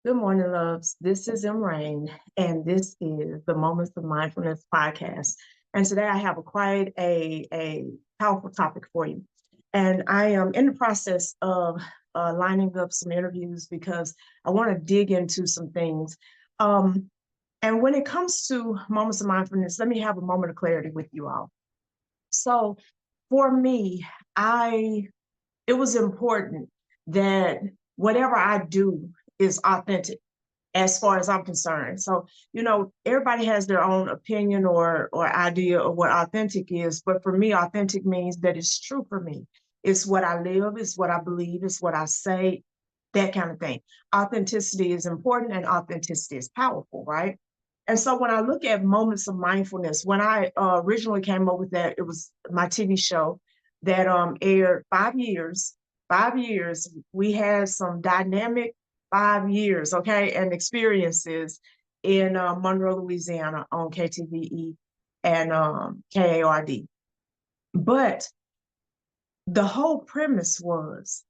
Good morning, loves. This is Rain, and this is the Moments of Mindfulness podcast. And today I have a powerful topic for you. And I am in the process of lining up some interviews because I want to dig into some things. Um, and when it comes to moments of mindfulness, let me have a moment of clarity with you all. So, for me, I it was important that whatever I do is authentic as far as I'm concerned. So, everybody has their own opinion or idea of what authentic is, but for me, authentic means that it's true for me. It's what I live, it's what I believe, it's what I say, that kind of thing. Authenticity is important and authenticity is powerful, right? And so when I look at moments of mindfulness, when I originally came up with that, it was my TV show that aired 5 years. 5 years, we had some dynamic 5 years, okay, and experiences in Monroe, Louisiana on KTVE and KARD. But the whole premise was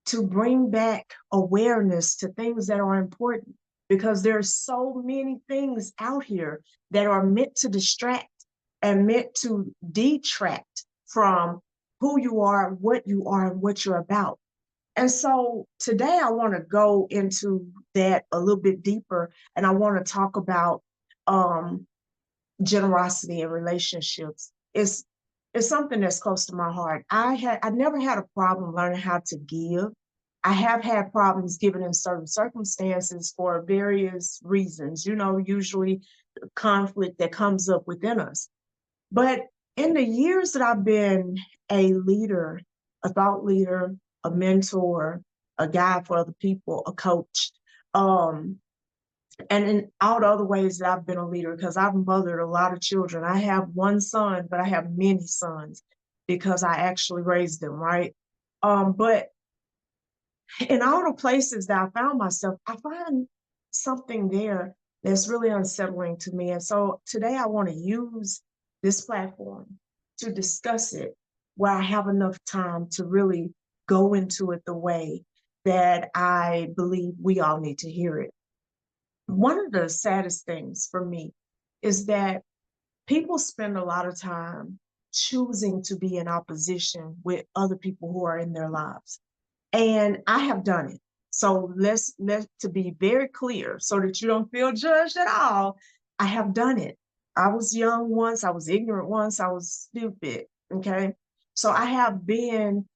to bring back awareness to things that are important because there's so many things out here that are meant to distract and meant to detract from who you are, and what you're about. And so today I want to go into that a little bit deeper, and I want to talk about um, generosity in relationships. It's something that's close to my heart. I never had a problem learning how to give. I have had problems giving in certain circumstances for various reasons, usually conflict that comes up within us. But in the years that I've been a leader, a thought leader, a mentor, a guide for other people, a coach, um, and in all the other ways that I've been a leader, because I've mothered a lot of children. I have one son, but I have many sons because I actually raised them, right? But in all the places that I found myself, I find something there that's really unsettling to me. And so today I want to use this platform to discuss it where I have enough time to really go into it the way that I believe we all need to hear it. One of the saddest things for me is that people spend a lot of time choosing to be in opposition with other people who are in their lives. And I have done it. So let's to be very clear so that you don't feel judged at all. I have done it. I was young once, I was ignorant once, I was stupid. Okay. So I have been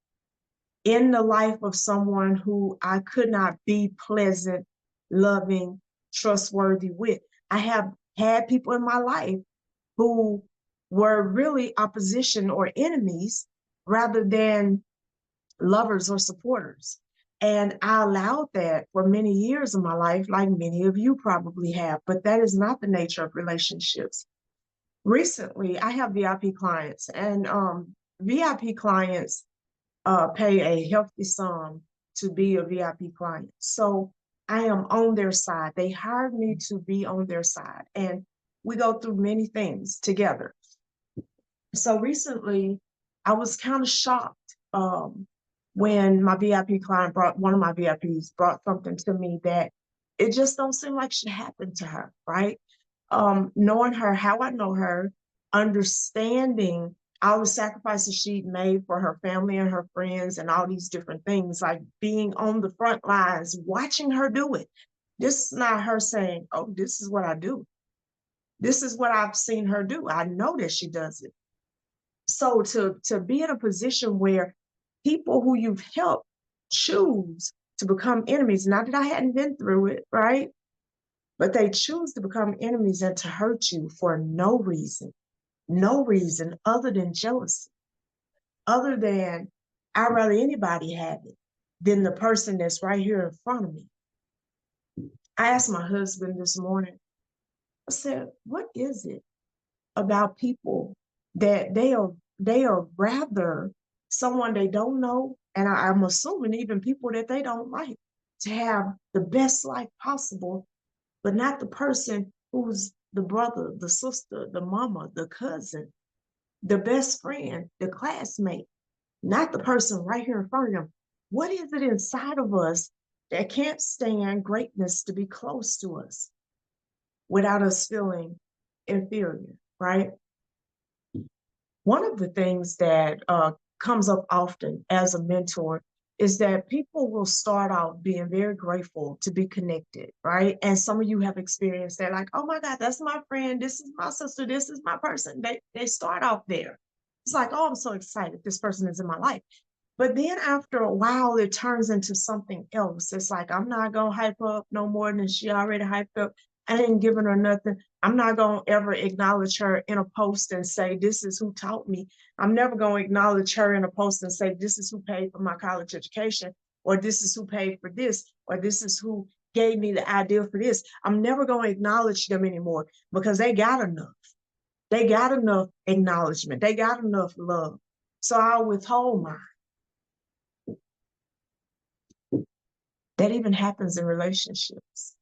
in the life of someone who I could not be pleasant, loving, trustworthy with. I have had people in my life who were really opposition or enemies rather than lovers or supporters. And I allowed that for many years of my life, like many of you probably have, but that is not the nature of relationships. Recently, I have VIP clients, and VIP clients pay a hefty sum to be a VIP client. So I am on their side. They hired me to be on their side, and we go through many things together. So recently, I was kind of shocked when my VIP client brought one of my VIPs brought something to me that it just don't seem like should happen to her, right? Knowing her, how I know her, understanding all the sacrifices she made for her family and her friends and all these different things, like being on the front lines, watching her do it. This is not her saying, oh, this is what I do. This is what I've seen her do. I know that she does it. So to be in a position where people who you've helped choose to become enemies, not that I hadn't been through it, right? But they choose to become enemies and to hurt you for no reason other than jealousy, other than I'd rather anybody have it than the person that's right here in front of me. I asked my husband this morning, I said, what is it about people that they are rather someone they don't know, and I'm assuming even people that they don't like, to have the best life possible, but not the person who's the brother, the sister, the mama, the cousin, the best friend, the classmate, not the person right here in front of them. What is it inside of us that can't stand greatness to be close to us without us feeling inferior, right? One of the things that comes up often as a mentor is that people will start out being very grateful to be connected, right? And some of you have experienced that, like, oh my God, that's my friend, this is my sister, this is my person. They start off there. It's like, oh, I'm so excited this person is in my life. But then after a while, it turns into something else. It's like, I'm not going to hype up no more than she already hyped up. I ain't giving her nothing. I'm not going to ever acknowledge her in a post and say, this is who taught me. I'm never going to acknowledge her in a post and say, this is who paid for my college education, or this is who paid for this, or this is who gave me the idea for this. I'm never going to acknowledge them anymore because they got enough. They got enough acknowledgement. They got enough love. So I'll withhold mine. That even happens in relationships.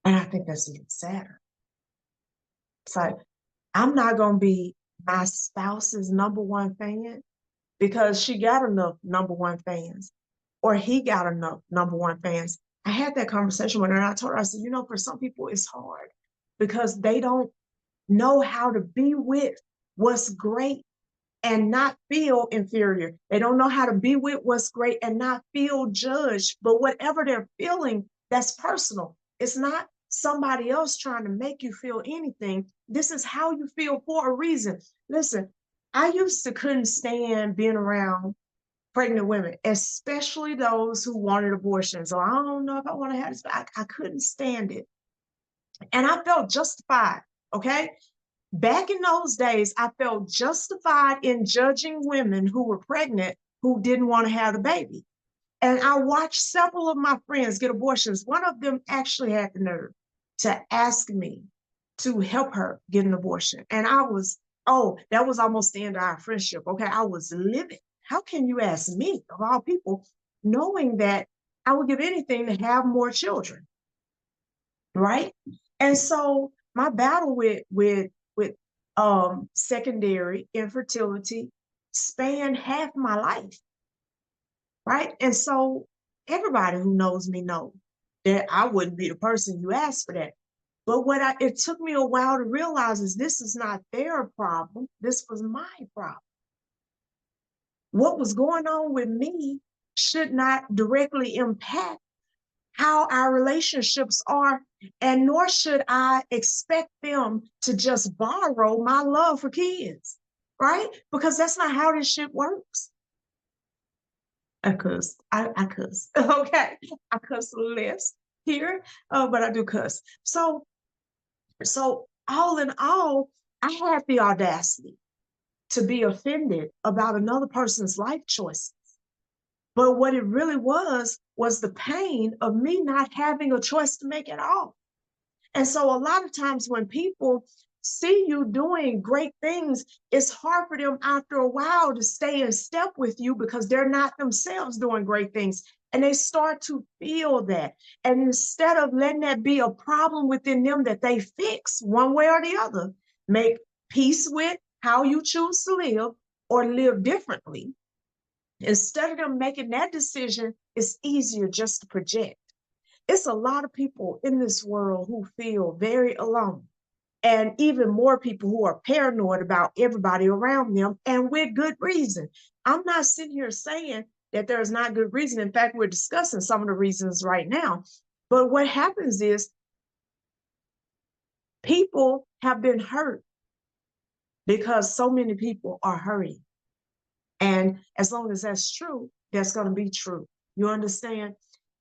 And I think that's even sadder. It's like, I'm not going to be my spouse's number one fan because she got enough number one fans or he got enough number one fans. I had that conversation with her and I told her, I said, you know, for some people it's hard because they don't know how to be with what's great and not feel inferior. They don't know how to be with what's great and not feel judged. But whatever they're feeling, that's personal. It's not somebody else trying to make you feel anything. This is how you feel for a reason. Listen, I used to couldn't stand being around pregnant women, especially those who wanted abortions. So I don't know if I want to have this, but I couldn't stand it. And I felt justified, okay? Back in those days, I felt justified in judging women who were pregnant who didn't want to have the baby. And I watched several of my friends get abortions. One of them actually had the nerve to ask me to help her get an abortion. And I was, oh, that was almost the end of our friendship. Okay, I was livid. How can you ask me, of all people, knowing that I would give anything to have more children, right? And so my battle with secondary infertility spanned half my life, right? And so everybody who knows me know that I wouldn't be the person you asked for that. But it took me a while to realize is this is not their problem. This was my problem. What was going on with me should not directly impact how our relationships are, and nor should I expect them to just borrow my love for kids, right? Because that's not how this shit works. I cuss. I cuss. Okay. I cuss less here, but I do cuss. So all in all, I had the audacity to be offended about another person's life choices. But what it really was the pain of me not having a choice to make at all. And so a lot of times when people see you doing great things, it's hard for them after a while to stay in step with you because they're not themselves doing great things. And they start to feel that. And instead of letting that be a problem within them that they fix one way or the other, make peace with how you choose to live or live differently, instead of them making that decision, it's easier just to project. It's a lot of people in this world who feel very alone, and even more people who are paranoid about everybody around them, and with good reason. I'm not sitting here saying that there's not good reason. In fact, we're discussing some of the reasons right now. But what happens is people have been hurt because so many people are hurting. And as long as that's true, that's going to be true. You understand?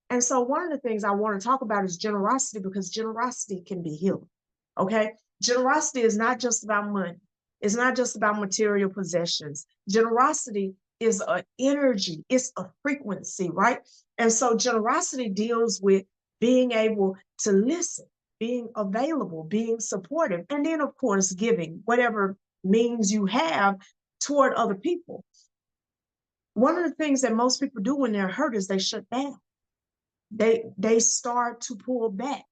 And so one of the things I want to talk about is generosity, because generosity can be healing. Okay. Generosity is not just about money. It's not just about material possessions. Generosity is an energy. It's a frequency, right? And so generosity deals with being able to listen, being available, being supportive, and then of course, giving whatever means you have toward other people. One of the things that most people do when they're hurt is they shut down. They start to pull back.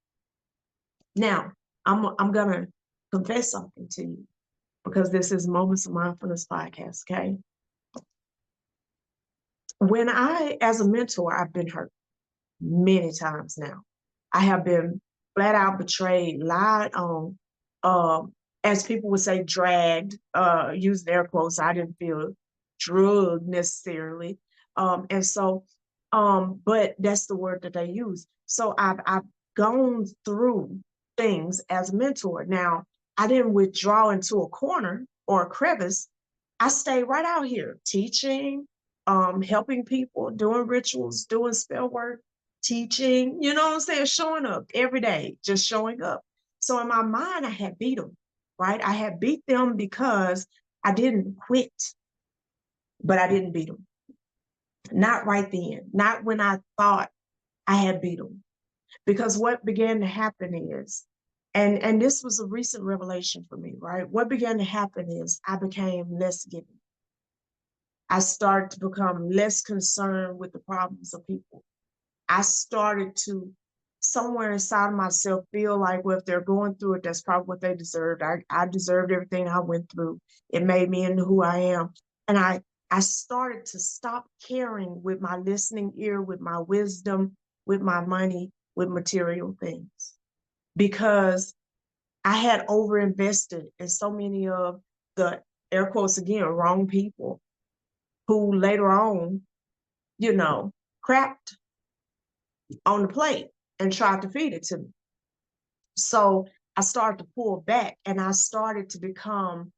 Now, I'm gonna confess something to you because this is Moments of Mindfulness podcast, okay? When as a mentor, I've been hurt. many times now. I have been flat out betrayed, lied on, as people would say, dragged, using air quotes. I didn't feel drugged necessarily. And so, but that's the word that they use. So I've gone through things as a mentor. Now, I didn't withdraw into a corner or a crevice. I stayed right out here teaching, helping people, doing rituals, doing spell work, teaching, you know what I'm saying? Showing up every day, just showing up. So in my mind, I had beat them, right? I had beat them because I didn't quit, but I didn't beat them. Not right then, not when I thought I had beat them. Because what began to happen is, and this was a recent revelation for me, right? What began to happen is I became less giving. I started to become less concerned with the problems of people. I started to somewhere inside of myself feel like, well, if they're going through it, that's probably what they deserved. I deserved everything I went through. It made me into who I am. And I started to stop caring with my listening ear, with my wisdom, with my money, with material things. Because I had overinvested in so many of the air quotes again, wrong people who later on, you know, crapped on the plate and tried to feed it to me. So I started to pull back and I started to become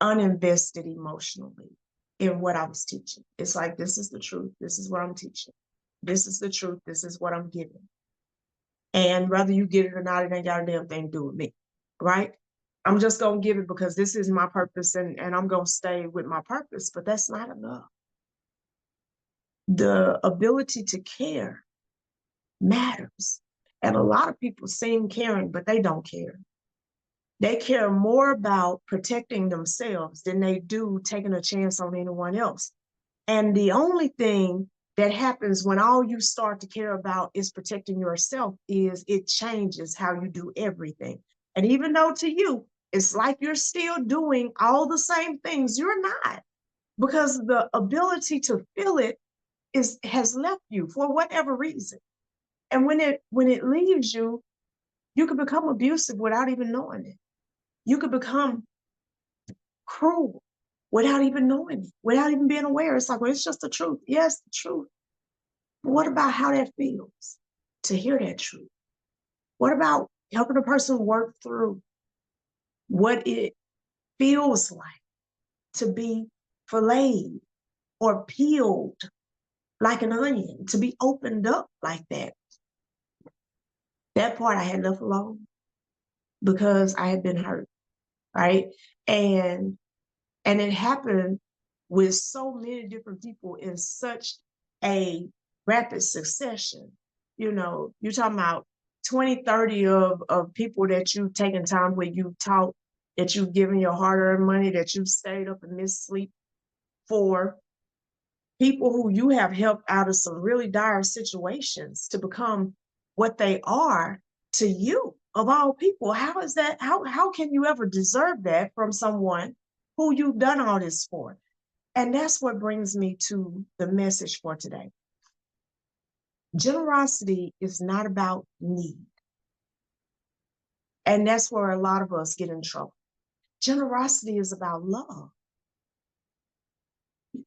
uninvested emotionally in what I was teaching. It's like, this is the truth. This is what I'm teaching. This is the truth. This is what I'm giving. And whether you get it or not, it ain't got a damn thing to do with me, right? I'm just going to give it because this is my purpose and I'm going to stay with my purpose, but that's not enough. The ability to care matters. And a lot of people seem caring, but they don't care. They care more about protecting themselves than they do taking a chance on anyone else. And the only thing that happens when all you start to care about is protecting yourself is it changes how you do everything. And even though to you, it's like you're still doing all the same things, you're not, because the ability to feel it has left you for whatever reason. And when it leaves you, you could become abusive without even knowing it. You could become cruel without even knowing it, without even being aware. It's like, well, it's just the truth. Yes, the truth. But what about how that feels to hear that truth? What about helping a person work through what it feels like to be filleted or peeled like an onion, to be opened up like that? That part I had left alone because I had been hurt, right? And it happened with so many different people in such a rapid succession. You know, you're talking about 20, 30 of people that you've taken time with, you've taught, that you've given your hard-earned money, that you've stayed up and missed sleep for, people who you have helped out of some really dire situations to become what they are to you, of all people. How is that? How can you ever deserve that from someone who you've done all this for? And that's what brings me to the message for today. Generosity is not about need. And that's where a lot of us get in trouble. Generosity is about love.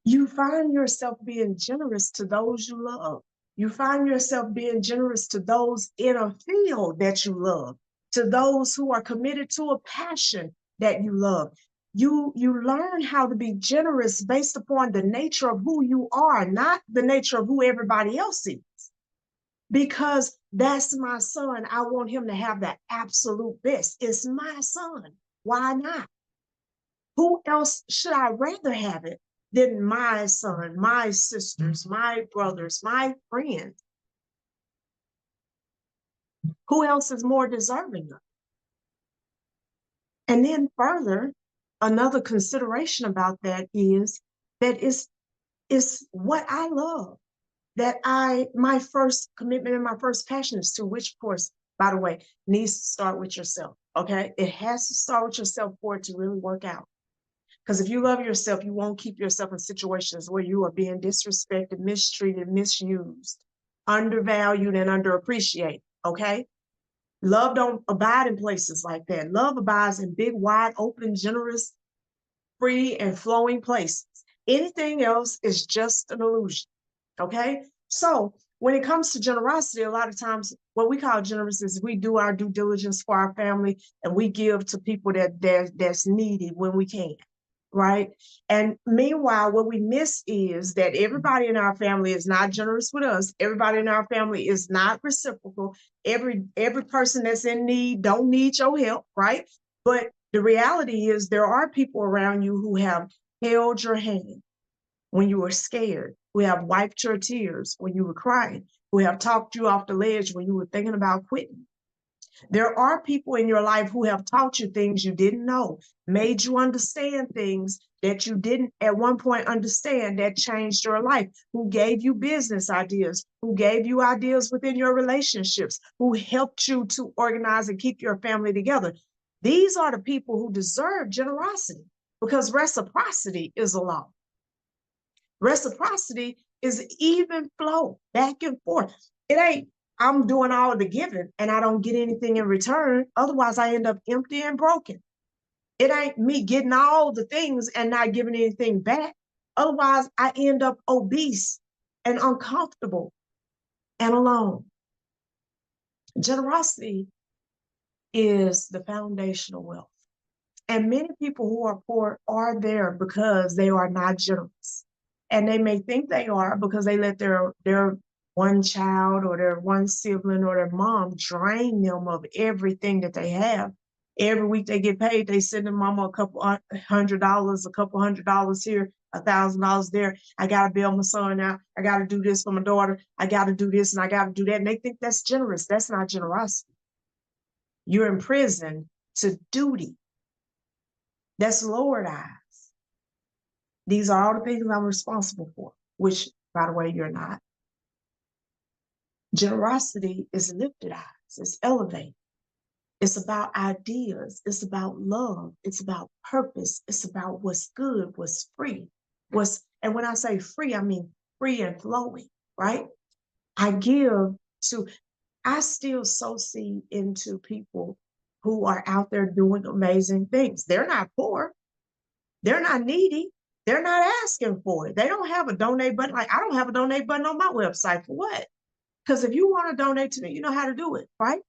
You find yourself being generous to those you love. You find yourself being generous to those in a field that you love, to those who are committed to a passion that you love. You learn how to be generous based upon the nature of who you are, not the nature of who everybody else is. Because that's my son. I want him to have the absolute best. It's my son. Why not? Who else should I rather have it than my son, my sisters, my brothers, my friends? Who else is more deserving of it? And then further, another consideration about that is that it's what I love, that my first commitment and my first passion is to, which of course, by the way, needs to start with yourself, okay? It has to start with yourself for it to really work out. Because if you love yourself, you won't keep yourself in situations where you are being disrespected, mistreated, misused, undervalued, and underappreciated. Okay. Love don't abide in places like that. Love abides in big, wide, open, generous, free, and flowing places. Anything else is just an illusion. Okay. So when it comes to generosity, a lot of times what we call generous is we do our due diligence for our family and we give to people that's needy when we can. Right. And meanwhile, what we miss is that everybody in our family is not generous with us. Everybody in our family is not reciprocal. Every person that's in need don't need your help, right? But the reality is there are people around you who have held your hand when you were scared, who have wiped your tears when you were crying, who have talked you off the ledge when you were thinking about quitting. There are people in your life who have taught you things you didn't know, made you understand things that you didn't at one point understand that changed your life, who gave you business ideas, who gave you ideas within your relationships, who helped you to organize and keep your family together. These are the people who deserve generosity because reciprocity is a law. Reciprocity is even flow back and forth. It ain't I'm doing all the giving and I don't get anything in return. Otherwise, I end up empty and broken. It ain't me getting all the things and not giving anything back. Otherwise, I end up obese and uncomfortable and alone. Generosity is the foundational wealth. And many people who are poor are there because they are not generous. And they may think they are because they let their one child or their one sibling or their mom drain them of everything that they have. Every week they get paid, they send their mama a couple $100, a couple $100 here, $1,000 there. I gotta bail my son out. I gotta do this for my daughter. I gotta do this and I gotta do that. And they think that's generous. That's not generosity. You're in prison to duty. That's lowered eyes. These are all the things I'm responsible for, which, by the way, you're not. Generosity is lifted eyes, it's elevated. It's about ideas, it's about love, it's about purpose, it's about what's good, what's free, and when I say free, I mean free and flowing, right? I give to, I still sow seed into people who are out there doing amazing things. They're not poor. They're not needy. They're not asking for it. They don't have a donate button. Like I don't have a donate button on my website for what? Because if you want to donate to me, you know how to do it, right?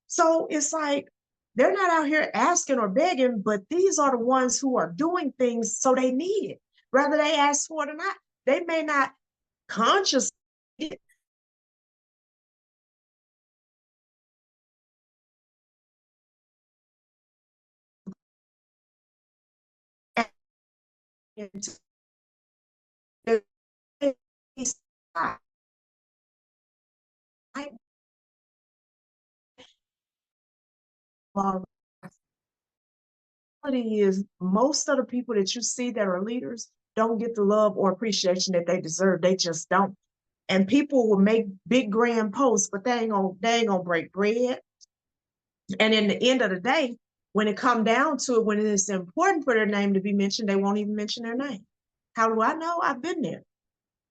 So it's like they're not out here asking or begging, but these are the ones who are doing things so they need it, whether they ask for it or not. They may not consciously into reality is most of the people that you see that are leaders don't get the love or appreciation that they deserve. They just don't. And people will make big grand posts, but they ain't gonna break bread. And in the end of the day, when it come down to it, when it is important for their name to be mentioned, they won't even mention their name. How do I know? I've been there.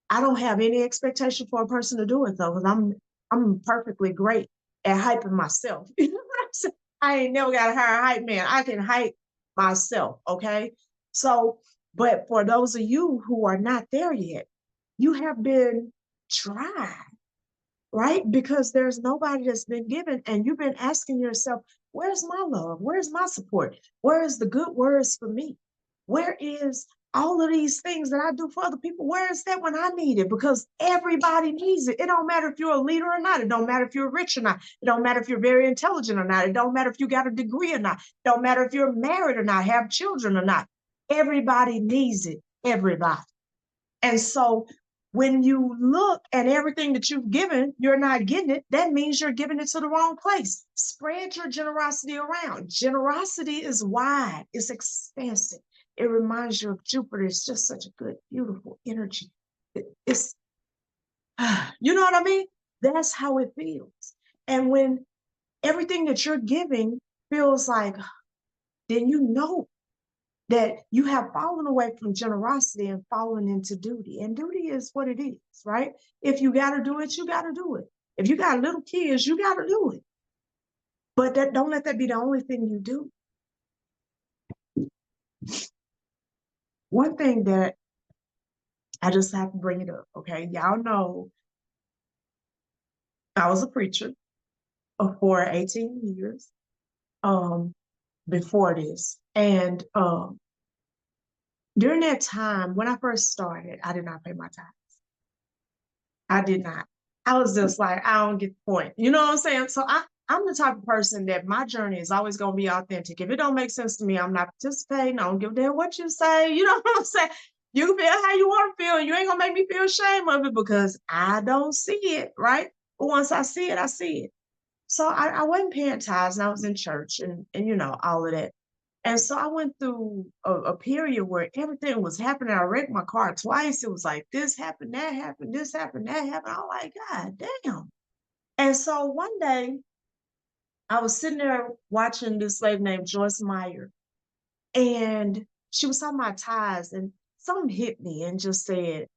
I don't have any expectation for a person to do it though, because I'm perfectly great at hyping myself. I ain't never got to hire a hype man. I can hype myself. Okay. So, but for those of you who are not there yet, you have been tried, right? Because there's nobody that's been given, and you've been asking yourself, where's my love? Where's my support? Where is the good words for me? Where is all of these things that I do for other people? Where is that when I need it? Because everybody needs it. It don't matter if you're a leader or not. It don't matter if you're rich or not. It don't matter if you're very intelligent or not. It don't matter if you got a degree or not. It don't matter if you're married or not, have children or not. Everybody needs it. Everybody. And so when you look at everything that you've given, you're not getting it. That means you're giving it to the wrong place. Spread your generosity around. Generosity is wide, it's expansive. It reminds you of Jupiter. It's just such a good, beautiful energy. It's, you know what I mean? That's how it feels. And when everything that you're giving feels like, then you know that you have fallen away from generosity and fallen into duty. And duty is what it is, right? If you got to do it, you got to do it. If you got little kids, you got to do it. But don't let that be the only thing you do. One thing that I just have to bring it up, okay? Y'all know I was a preacher for 18 years before this. And during that time, when I first started, I did not pay my tithes. I did not. I was just like, I don't get the point. You know what I'm saying? So I'm the type of person that my journey is always going to be authentic. If it don't make sense to me, I'm not participating. I don't give a damn what you say. You know what I'm saying? You can feel how you want to feel, and you ain't going to make me feel ashamed of it because I don't see it, right? But once I see it, I see it. So I wasn't paying tithes, and I was in church and you know, all of that. And so I went through a period where everything was happening. I wrecked my car twice. It was like this happened, that happened, this happened, that happened. I'm like, God damn. And so one day I was sitting there watching this lady named Joyce Meyer, and she was talking about tithes, and something hit me and just said,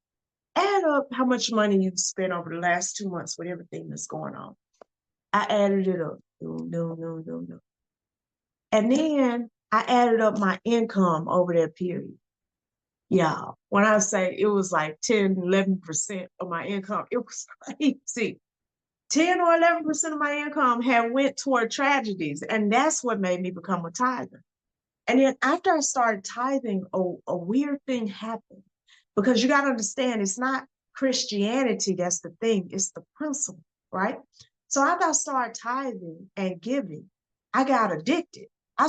add up how much money you've spent over the last 2 months with everything that's going on. I added it up. No. And then I added up my income over that period. Yeah, when I say it was like 10, 11% of my income, it was crazy. 10 or 11% of my income had went toward tragedies. And that's what made me become a tither. And then after I started tithing, a weird thing happened. Because you got to understand, it's not Christianity that's the thing, it's the principle, right? So after I started tithing and giving, I got addicted. I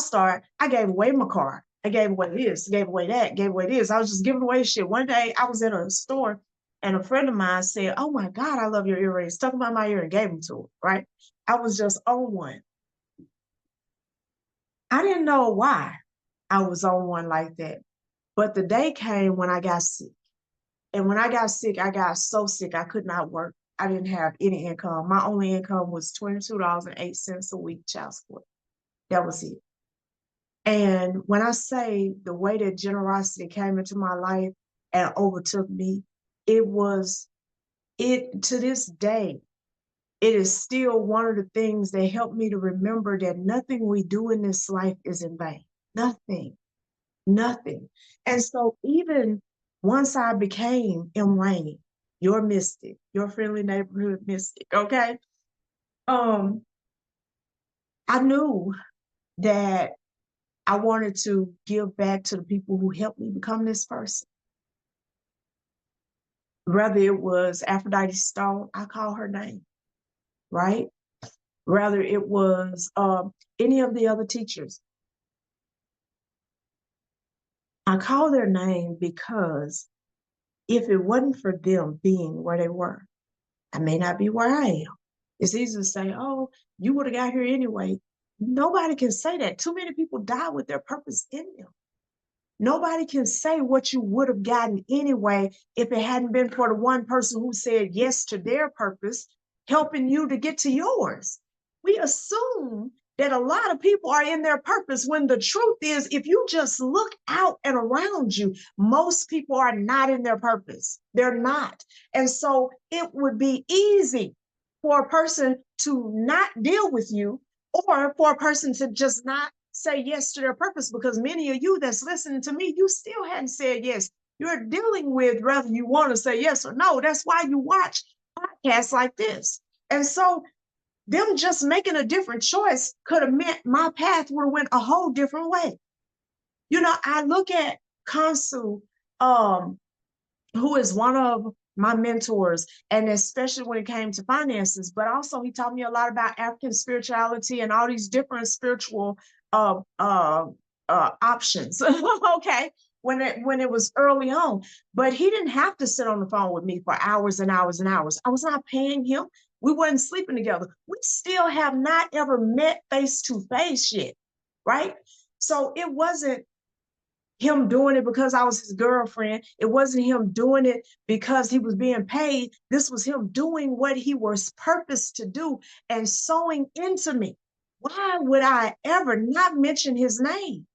gave away my car. I gave away this, gave away that, gave away this. I was just giving away shit. One day I was in a store and a friend of mine said, oh my God, I love your earrings. Stuck them on my ear and gave them to her, right? I was just on one. I didn't know why I was on one like that. But the day came when I got sick. And when I got sick, I got so sick, I could not work. I didn't have any income. My only income was $22.08 a week child support. That was it. And when I say the way that generosity came into my life and overtook me, to this day, it is still one of the things that helped me to remember that nothing we do in this life is in vain. Nothing. And so even once I became M. Rainey, your mystic, your friendly neighborhood mystic, okay? I knew that I wanted to give back to the people who helped me become this person. Whether it was Aphrodite Stone, I call her name, right? Whether it was any of the other teachers, I call their name because if it wasn't for them being where they were, I may not be where I am. It's easy to say, oh, you would have got here anyway. Nobody can say that. Too many people die with their purpose in them. Nobody can say what you would have gotten anyway if it hadn't been for the one person who said yes to their purpose, helping you to get to yours. We assume that a lot of people are in their purpose when the truth is, if you just look out and around you, most people are not in their purpose. They're not. And so it would be easy for a person to not deal with you or for a person to just not say yes to their purpose, because many of you that's listening to me, you still hadn't said yes. You're dealing with whether you want to say yes or no. That's why you watch podcasts like this. And so them just making a different choice could have meant my path would have went a whole different way. You know, I look at Kansu, who is one of my mentors, and especially when it came to finances, but also he taught me a lot about African spirituality and all these different spiritual options. Okay, when it was early on, but he didn't have to sit on the phone with me for hours and hours and hours. I was not paying him. We weren't sleeping together. We still have not ever met face to face yet, right? So it wasn't him doing it because I was his girlfriend. It wasn't him doing it because he was being paid. This was him doing what he was purposed to do and sowing into me. Why would I ever not mention his name?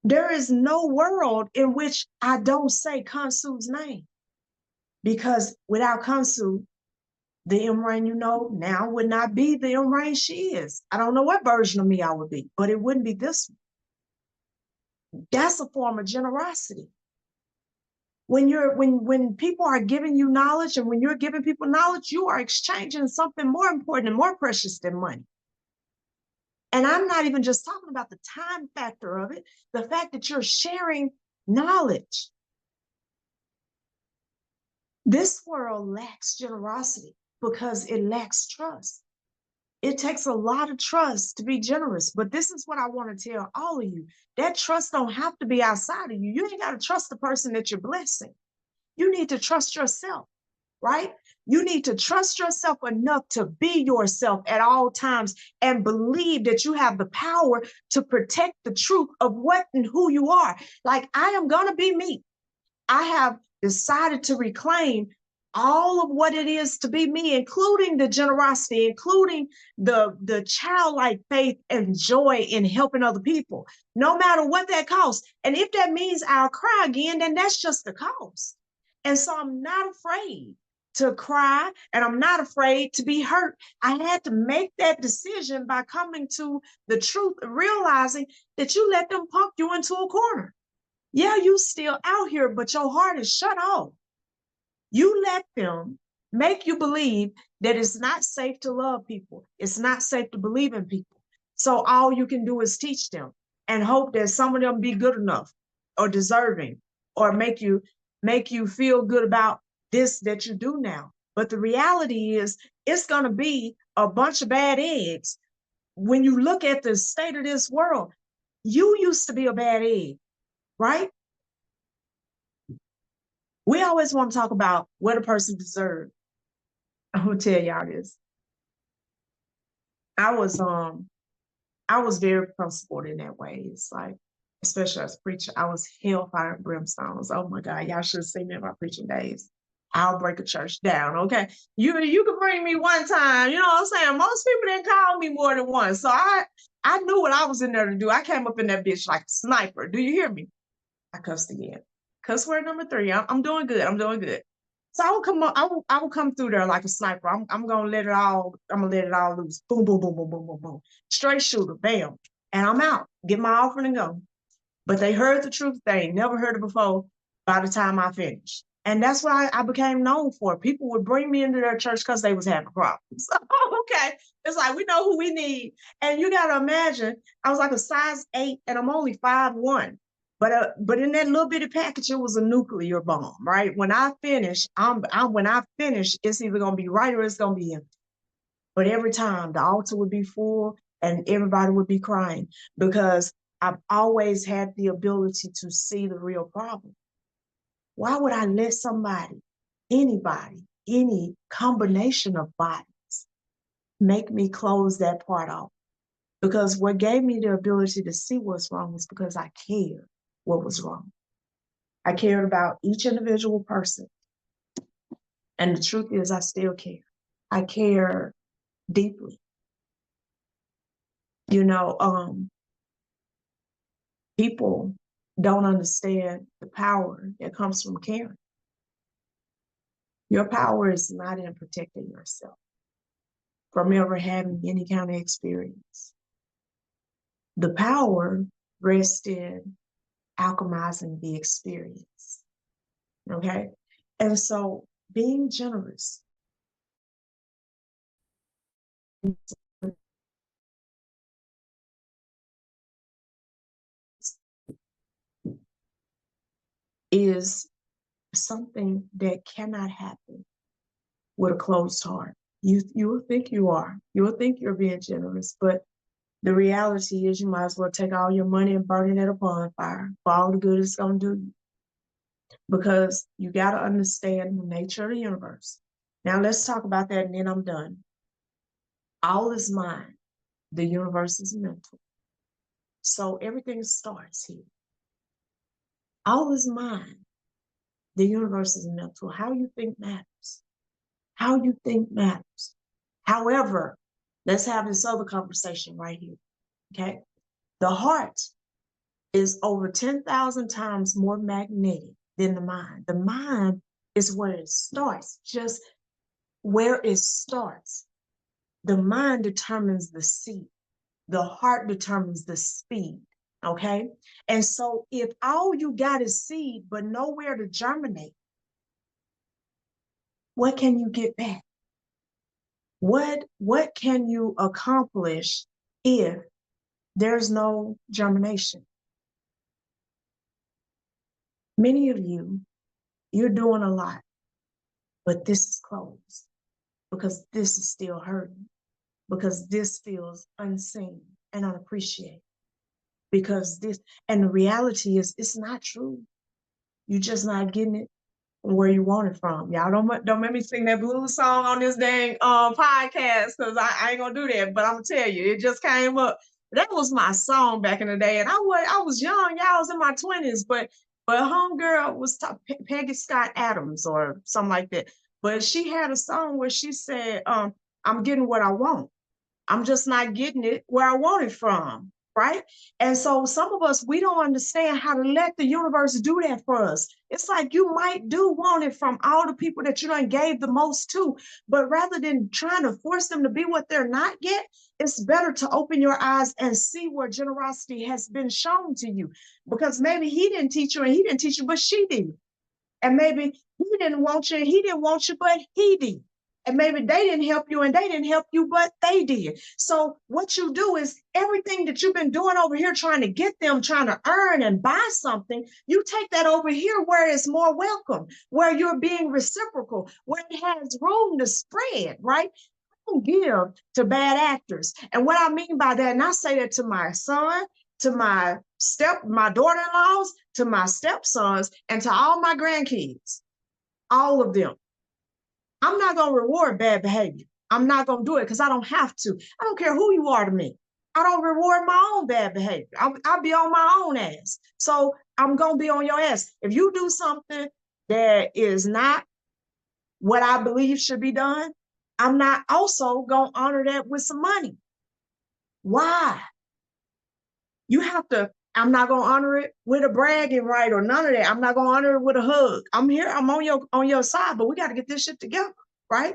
There is no world in which I don't say Kansu's name, because without Kansu, the Imran you know now would not be the Imran she is. I don't know what version of me I would be, but it wouldn't be this one. That's a form of generosity. When people are giving you knowledge, and when you're giving people knowledge, you are exchanging something more important and more precious than money. And I'm not even just talking about the time factor of it, the fact that you're sharing knowledge. This world lacks generosity because it lacks trust. It takes a lot of trust to be generous, but this is what I want to tell all of you. That trust don't have to be outside of you. You ain't got to trust the person that you're blessing. You need to trust yourself, right? You need to trust yourself enough to be yourself at all times and believe that you have the power to protect the truth of what and who you are. Like, I am going to be me. I have decided to reclaim all of what it is to be me, including the generosity, including the childlike faith and joy in helping other people, no matter what that costs. And if that means I'll cry again, then that's just the cost. And so I'm not afraid to cry, and I'm not afraid to be hurt. I had to make that decision by coming to the truth, realizing that you let them punk you into a corner. Yeah, you still out here, but your heart is shut off. You let them make you believe that it's not safe to love people. It's not safe to believe in people. So all you can do is teach them and hope that some of them be good enough or deserving, or make you feel good about this that you do now. But the reality is, it's going to be a bunch of bad eggs. When you look at the state of this world, you used to be a bad egg, right? We always want to talk about what a person deserves. I'm gonna tell y'all this. I was very principled in that way. It's like, especially as a preacher, I was hellfire and brimstones. Oh my God, y'all should have seen me in my preaching days. I'll break a church down. Okay, you could bring me one time. You know what I'm saying? Most people didn't call me more than once, so I knew what I was in there to do. I came up in that bitch like a sniper. Do you hear me? I cussed again. Cuss word number 3. I'm doing good. I'm doing good. So I will come up, I will come through there like a sniper. I'm gonna let it all, I'm gonna let it all loose. Boom, boom, boom, boom, boom, boom, boom. Straight shooter, bam. And I'm out. Get my offering and go. But they heard the truth. They ain't never heard it before by the time I finished. And that's what I became known for. People would bring me into their church because they was having problems. Okay. It's like, we know who we need. And you got to imagine, I was like a size 8 and I'm only 5'1". But in that little bitty package, it was a nuclear bomb, right? When I finish, when I finish, it's either gonna be right or it's gonna be empty. But every time the altar would be full and everybody would be crying, because I've always had the ability to see the real problem. Why would I let somebody, anybody, any combination of bodies make me close that part off? Because what gave me the ability to see what's wrong was because I cared what was wrong. I cared about each individual person. And the truth is, I still care. I care deeply. You know, people don't understand the power that comes from caring. Your power is not in protecting yourself from ever having any kind of experience. The power rests in alchemizing the experience. Okay? And so being generous is something that cannot happen with a closed heart. You will think you are. You will think you're being generous, but the reality is you might as well take all your money and burn it at a bonfire for all the good it's going to do you. Because you got to understand the nature of the universe. Now let's talk about that and then I'm done. All is mind. The universe is mental. So everything starts here. All is mind. The universe is mental. How you think matters. How you think matters. However, let's have this other conversation right here. Okay? The heart is over 10,000 times more magnetic than the mind. The mind is where it starts, just where it starts. The mind determines the seed. The heart determines the speed. Okay. And so if all you got is seed, but nowhere to germinate, what can you get back? What can you accomplish if there's no germination? Many of you, you're doing a lot, but this is closed because this is still hurting, because this feels unseen and unappreciated, because this, and the reality is it's not true. You're just not getting it where you want it from. Y'all don't make me sing that blues song on this dang podcast, because I ain't gonna do that. But I'm gonna tell you, it just came up. That was my song back in the day, and I was young. Y'all, I was in my 20s, but homegirl was Peggy Scott Adams or something like that. But she had a song where she said, "I'm getting what I want. I'm just not getting it where I want it from." Right. And so some of us, we don't understand how to let the universe do that for us. It's like you might do want it from all the people that you done gave the most to, but rather than trying to force them to be what they're not yet, it's better to open your eyes and see where generosity has been shown to you. Because maybe he didn't teach you and he didn't teach you, but she did. And maybe he didn't want you and he didn't want you, but he did. And maybe they didn't help you and they didn't help you, but they did. So what you do is everything that you've been doing over here, trying to get them, trying to earn and buy something, you take that over here where it's more welcome, where you're being reciprocal, where it has room to spread, right? Don't give to bad actors. And what I mean by that, and I say that to my son, to my daughter-in-laws, to my stepsons, and to all my grandkids, all of them. I'm not going to reward bad behavior. I'm not going to do it because I don't have to. I don't care who you are to me. I don't reward my own bad behavior. I'll be on my own ass. So I'm going to be on your ass. If you do something that is not what I believe should be done, I'm not also going to honor that with some money. Why? You have to, I'm not going to honor it with a bragging right or none of that. I'm not going to honor it with a hug. I'm here, I'm on your side, but we got to get this shit together, right?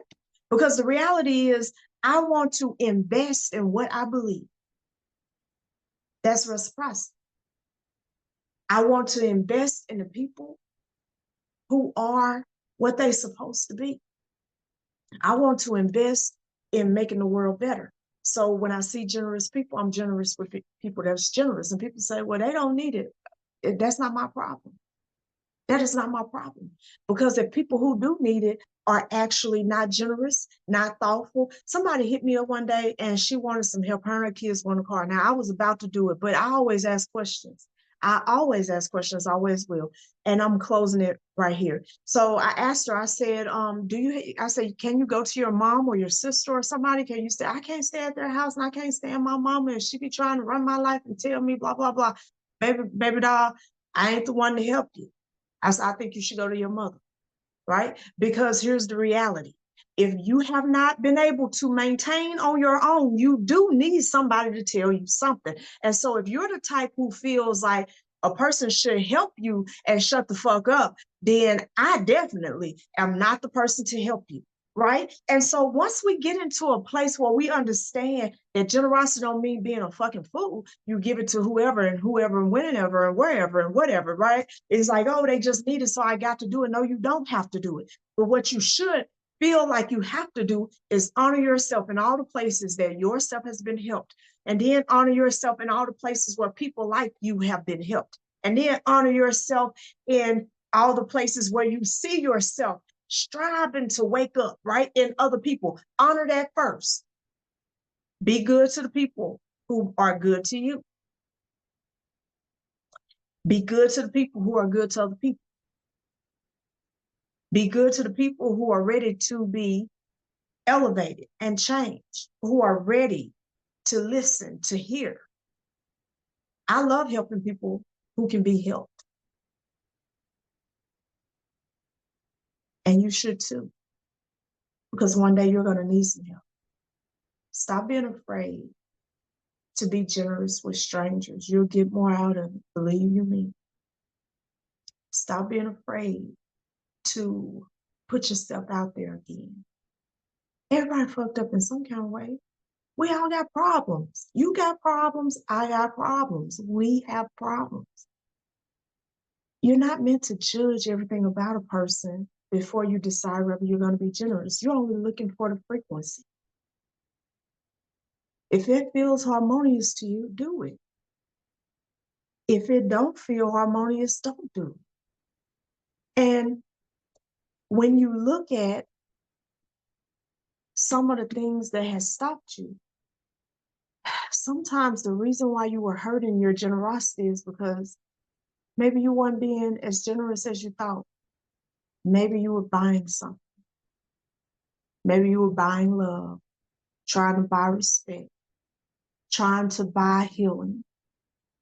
Because the reality is I want to invest in what I believe. That's reciprocity. I want to invest in the people who are what they're supposed to be. I want to invest in making the world better. So when I see generous people, I'm generous with people that's generous. And people say, well, they don't need it. That's not my problem. That is not my problem. Because if people who do need it are actually not generous, not thoughtful. Somebody hit me up one day and she wanted some help. Her and her kids want a car. Now I was about to do it, but I always ask questions. I always ask questions, always will. And I'm closing it right here. So I asked her, I said, I said, can you go to your mom or your sister or somebody? Can you stay? I can't stay at their house and I can't stand my mama and she be trying to run my life and tell me blah, blah, blah. Baby doll, I ain't the one to help you. I think you should go to your mother, right? Because here's the reality. If you have not been able to maintain on your own, you do need somebody to tell you something. And so if you're the type who feels like a person should help you and shut the fuck up, then I definitely am not the person to help you. Right. And so once we get into a place where we understand that generosity don't mean being a fucking fool, you give it to whoever and whenever and wherever and whatever. Right. It's like, oh, they just need it, so I got to do it. No, you don't have to do it. But what you should feel like you have to do is honor yourself in all the places that yourself has been helped. And then honor yourself in all the places where people like you have been helped. And then honor yourself in all the places where you see yourself striving to wake up, right? In other people. Honor that first. Be good to the people who are good to you. Be good to the people who are good to other people. Be good to the people who are ready to be elevated and changed, who are ready to listen, to hear. I love helping people who can be helped. And you should too, because one day you're going to need some help. Stop being afraid to be generous with strangers. You'll get more out of it, believe you me. Stop being afraid to put yourself out there again. Everybody fucked up in some kind of way. We all got problems. You got problems. I got problems. We have problems. You're not meant to judge everything about a person before you decide whether you're going to be generous. You're only looking for the frequency. If it feels harmonious to you, do it. If it don't feel harmonious, don't do it. And when you look at some of the things that has stopped you, sometimes the reason why you were hurting your generosity is because maybe you weren't being as generous as you thought. Maybe you were buying something. Maybe you were buying love, trying to buy respect, trying to buy healing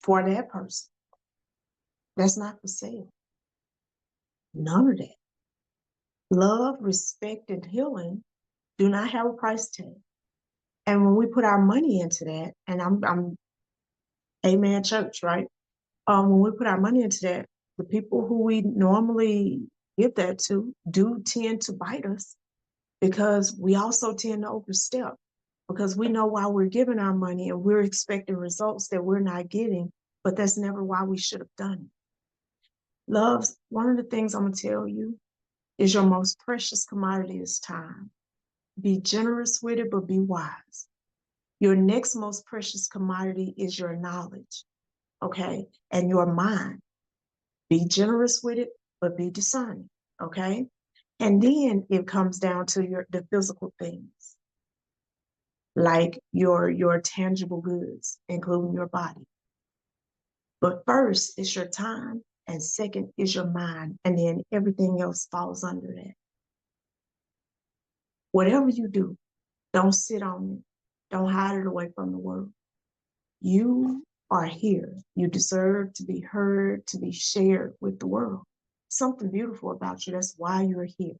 for that person. That's not for sale. None of that. Love, respect, and healing do not have a price tag. And when we put our money into that, and I'm amen church, right? When we put our money into that, the people who we normally give that to do tend to bite us because we also tend to overstep because we know why we're giving our money and we're expecting results that we're not getting, but that's never why we should have done it. Loves, one of the things I'm going to tell you is your most precious commodity is time. Be generous with it, but be wise. Your next most precious commodity is your knowledge, okay? And your mind. Be generous with it, but be discerning, okay? And then it comes down to the physical things, like your tangible goods, including your body. But first is your time, and second is your mind, and then everything else falls under that. Whatever you do, don't sit on it. Don't hide it away from the world. You are here. You deserve to be heard, to be shared with the world. Something beautiful about you. That's why you're here.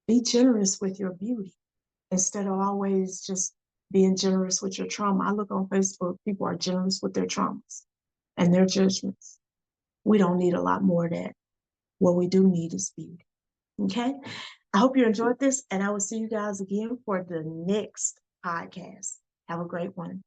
Be generous with your beauty instead of always just being generous with your trauma. I look on Facebook, people are generous with their traumas and their judgments. We don't need a lot more of that. What we do need is beauty. Okay? I hope you enjoyed this, and I will see you guys again for the next podcast. Have a great one.